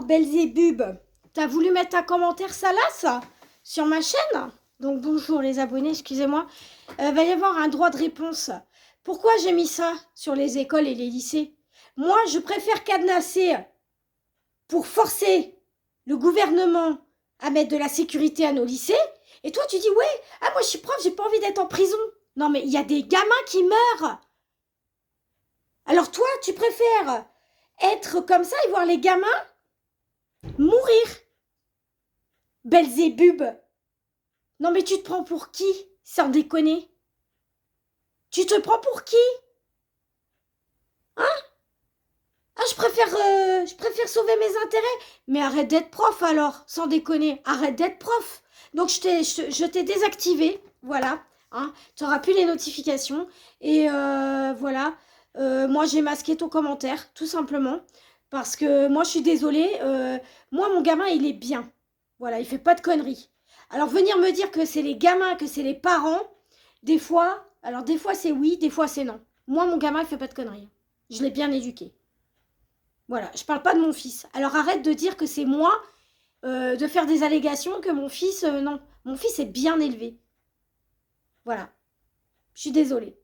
Alors, Belzébub, t'as voulu mettre un commentaire salace sur ma chaîne? Donc, bonjour les abonnés, excusez-moi. Va y avoir un droit de réponse. Pourquoi j'ai mis ça sur les écoles et les lycées? Moi, je préfère cadenasser pour forcer le gouvernement à mettre de la sécurité à nos lycées. Et toi, tu dis, ouais, ah, moi je suis prof, j'ai pas envie d'être en prison. Non, mais il y a des gamins qui meurent. Alors toi, tu préfères être comme ça et voir les gamins mourir. Belzébub. Non, mais tu te prends pour qui, sans déconner? Tu te prends pour qui? Hein? Ah, je préfère sauver mes intérêts. Mais arrête d'être prof alors, sans déconner. Arrête d'être prof. Donc je t'ai désactivé, voilà. Hein, tu n'auras plus les notifications. Et voilà. Moi, j'ai masqué ton commentaire, tout simplement. Parce que moi, je suis désolée. Moi, mon gamin, il est bien. Voilà, il fait pas de conneries. Alors, venir me dire que c'est les gamins, que c'est les parents, des fois c'est oui, des fois c'est non. Moi, mon gamin, il fait pas de conneries. Je l'ai bien éduqué. Voilà, je parle pas de mon fils. Alors arrête de dire que c'est moi, de faire des allégations que mon fils, non. Mon fils est bien élevé. Voilà. Je suis désolée.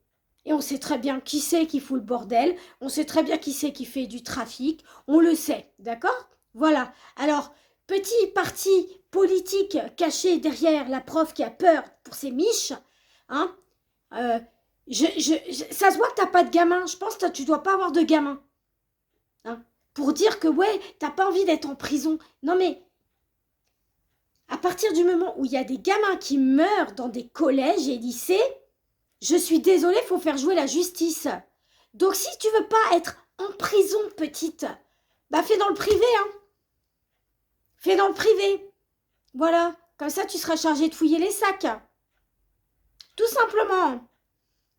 Et on sait très bien qui c'est qui fout le bordel. On sait très bien qui c'est qui fait du trafic. On le sait, d'accord? Voilà. Alors, petit parti politique caché derrière la prof qui a peur pour ses miches, hein? Ça se voit que t'as pas de gamin. Je pense que tu dois pas avoir de gamin. Hein? Pour dire que ouais, t'as pas envie d'être en prison. Non mais, à partir du moment où il y a des gamins qui meurent dans des collèges et lycées, je suis désolée, faut faire jouer la justice. Donc si tu veux pas être en prison, petite, bah fais dans le privé, hein. Fais dans le privé. Voilà, comme ça tu seras chargée de fouiller les sacs. Tout simplement.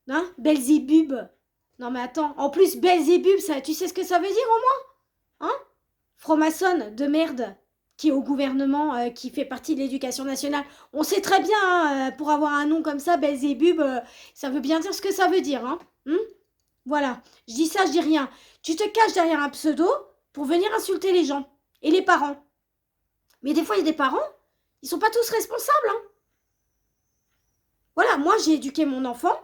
Hein, Belzébub. Non mais attends, en plus Belzébub, ça, tu sais ce que ça veut dire au moins? Hein? Franc-maçonne de merde qui est au gouvernement, qui fait partie de l'éducation nationale. On sait très bien, hein, pour avoir un nom comme ça, Belzébub, ça veut bien dire ce que ça veut dire. Hein? Voilà, je dis ça, je dis rien. Tu te caches derrière un pseudo pour venir insulter les gens et les parents. Mais des fois, il y a des parents, ils sont pas tous responsables. Hein? Voilà, moi, j'ai éduqué mon enfant.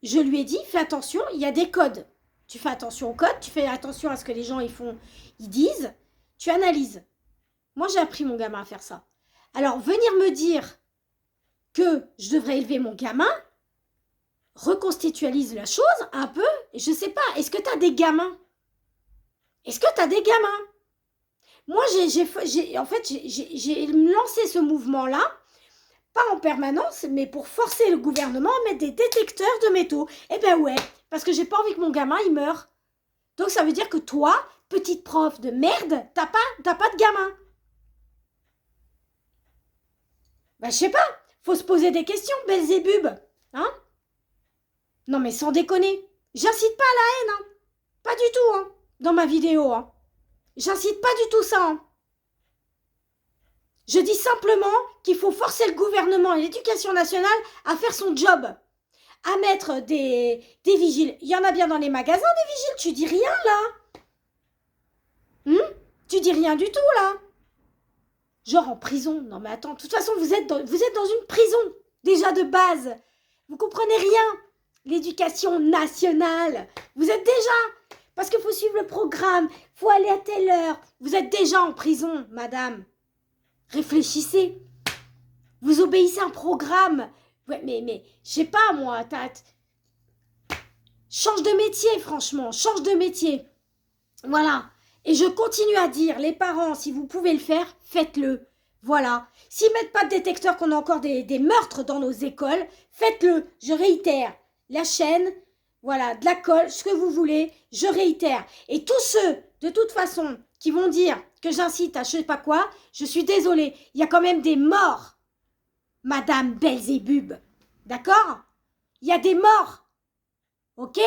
Je lui ai dit, fais attention, il y a des codes. Tu fais attention aux codes, tu fais attention à ce que les gens ils disent, tu analyses. Moi, j'ai appris mon gamin à faire ça. Alors, venir me dire que je devrais élever mon gamin, reconstitualise la chose un peu. Je sais pas, est-ce que tu as des gamins? Est-ce que tu as des gamins? Moi, en fait, j'ai lancé ce mouvement-là, pas en permanence, mais pour forcer le gouvernement à mettre des détecteurs de métaux. Eh ben ouais, parce que j'ai pas envie que mon gamin, il meure. Donc, ça veut dire que toi, petite prof de merde, t'as pas de gamin. Bah, je sais pas, faut se poser des questions, Belzébub. Hein? Non, mais sans déconner. J'incite pas à la haine, hein. Pas du tout, hein, dans ma vidéo, hein. J'incite pas du tout ça, hein. Je dis simplement qu'il faut forcer le gouvernement et l'éducation nationale à faire son job. À mettre des vigiles. Il y en a bien dans les magasins, des vigiles. Tu dis rien, là? Tu dis rien du tout, là? Genre en prison. Non mais attends, de toute façon, vous êtes dans une prison, déjà de base. Vous comprenez rien. L'éducation nationale. Vous êtes déjà... Parce qu'il faut suivre le programme, faut aller à telle heure. Vous êtes déjà en prison, madame. Réfléchissez. Vous obéissez à un programme. Ouais, mais je sais pas, moi. Change de métier, franchement. Change de métier. Voilà. Et je continue à dire, les parents, si vous pouvez le faire, faites-le. Voilà. S'ils mettent pas de détecteur, qu'on a encore des meurtres dans nos écoles, faites-le. Je réitère. La chaîne, voilà, de la colle, ce que vous voulez, je réitère. Et tous ceux, de toute façon, qui vont dire que j'incite à je sais pas quoi, je suis désolée. Il y a quand même des morts, Madame Belzébub. D'accord? Il y a des morts. Ok?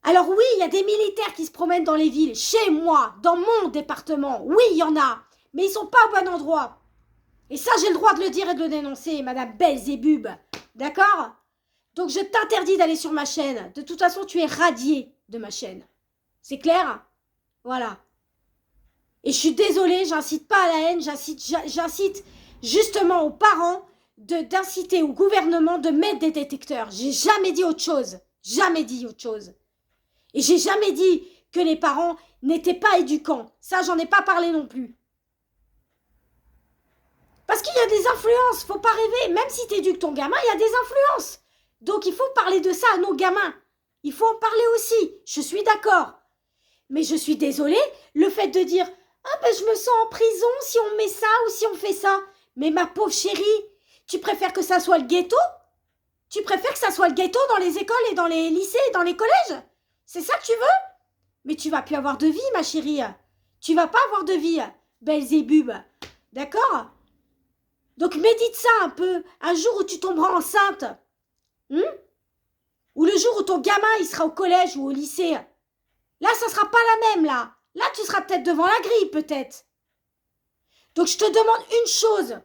Alors oui, il y a des militaires qui se promènent dans les villes, chez moi, dans mon département. Oui, il y en a. Mais ils sont pas au bon endroit. Et ça, j'ai le droit de le dire et de le dénoncer, Madame Belzébub. D'accord? Donc je t'interdis d'aller sur ma chaîne. De toute façon, tu es radiée de ma chaîne. C'est clair? Voilà. Et je suis désolée, j'incite pas à la haine, j'incite justement aux parents d'inciter au gouvernement de mettre des détecteurs. J'ai jamais dit autre chose. Jamais dit autre chose. Et j'ai jamais dit que les parents n'étaient pas éducants. Ça, j'en ai pas parlé non plus. Parce qu'il y a des influences, faut pas rêver. Même si tu éduques ton gamin, il y a des influences. Donc il faut parler de ça à nos gamins. Il faut en parler aussi. Je suis d'accord. Mais je suis désolée, le fait de dire « Ah ben je me sens en prison si on met ça ou si on fait ça. » Mais ma pauvre chérie, tu préfères que ça soit le ghetto? Tu préfères que ça soit le ghetto dans les écoles et dans les lycées et dans les collèges? C'est ça que tu veux? Mais tu vas plus avoir de vie, ma chérie. Tu vas pas avoir de vie, Belzébub. D'accord? Donc médite ça un peu, un jour où tu tomberas enceinte. Ou le jour où ton gamin il sera au collège ou au lycée. Là, ça sera pas la même, là. Là, tu seras peut-être devant la grille, peut-être. Donc, je te demande une chose.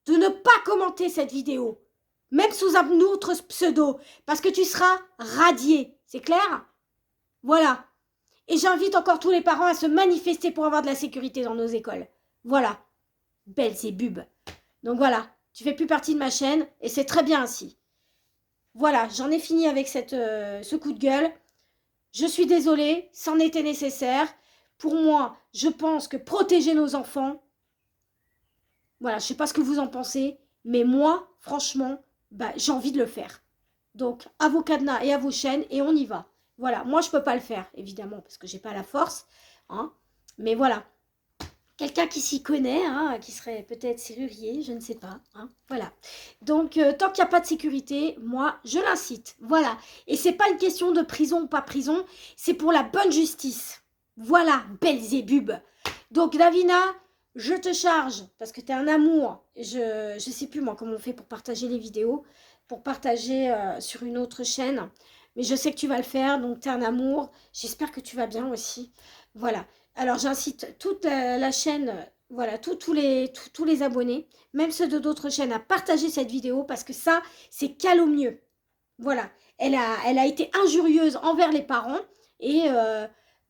De ne pas commenter cette vidéo. Même sous un autre pseudo. Parce que tu seras radié. C'est clair? Voilà. Et j'invite encore tous les parents à se manifester pour avoir de la sécurité dans nos écoles. Voilà. Belzébub. Donc voilà. Tu fais plus partie de ma chaîne. Et c'est très bien ainsi. Voilà. J'en ai fini avec ce coup de gueule. Je suis désolée, c'en était nécessaire. Pour moi, je pense que protéger nos enfants, voilà, je ne sais pas ce que vous en pensez, mais moi, franchement, j'ai envie de le faire. Donc, à vos cadenas et à vos chaînes, et on y va. Voilà, moi, je ne peux pas le faire, évidemment, parce que je n'ai pas la force. Hein, mais voilà, quelqu'un qui s'y connaît, hein, qui serait peut-être serrurier, je ne sais pas. Hein, voilà. Donc, tant qu'il n'y a pas de sécurité, moi, je l'incite. Voilà. Et c'est pas une question de prison ou pas prison, c'est pour la bonne justice. Voilà, Belzébub. Donc, Davina, je te charge, parce que tu es un amour. Je sais plus, moi, comment on fait pour partager les vidéos, pour partager sur une autre chaîne. Mais je sais que tu vas le faire, donc tu es un amour. J'espère que tu vas bien aussi. Voilà. Alors, j'incite toute la chaîne, voilà, tous les abonnés, même ceux de d'autres chaînes, à partager cette vidéo parce que ça, c'est calomnieux. Voilà. Elle a été injurieuse envers les parents et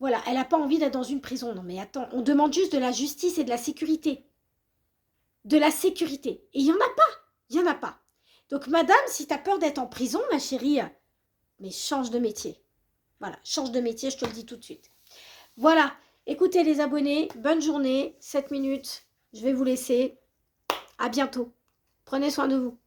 voilà, elle n'a pas envie d'être dans une prison. Non, mais attends, on demande juste de la justice et de la sécurité. De la sécurité. Et il n'y en a pas. Il n'y en a pas. Donc, madame, si tu as peur d'être en prison, ma chérie, mais change de métier. Voilà, change de métier, je te le dis tout de suite. Voilà. Écoutez les abonnés, bonne journée, 7 minutes, je vais vous laisser. À bientôt. Prenez soin de vous.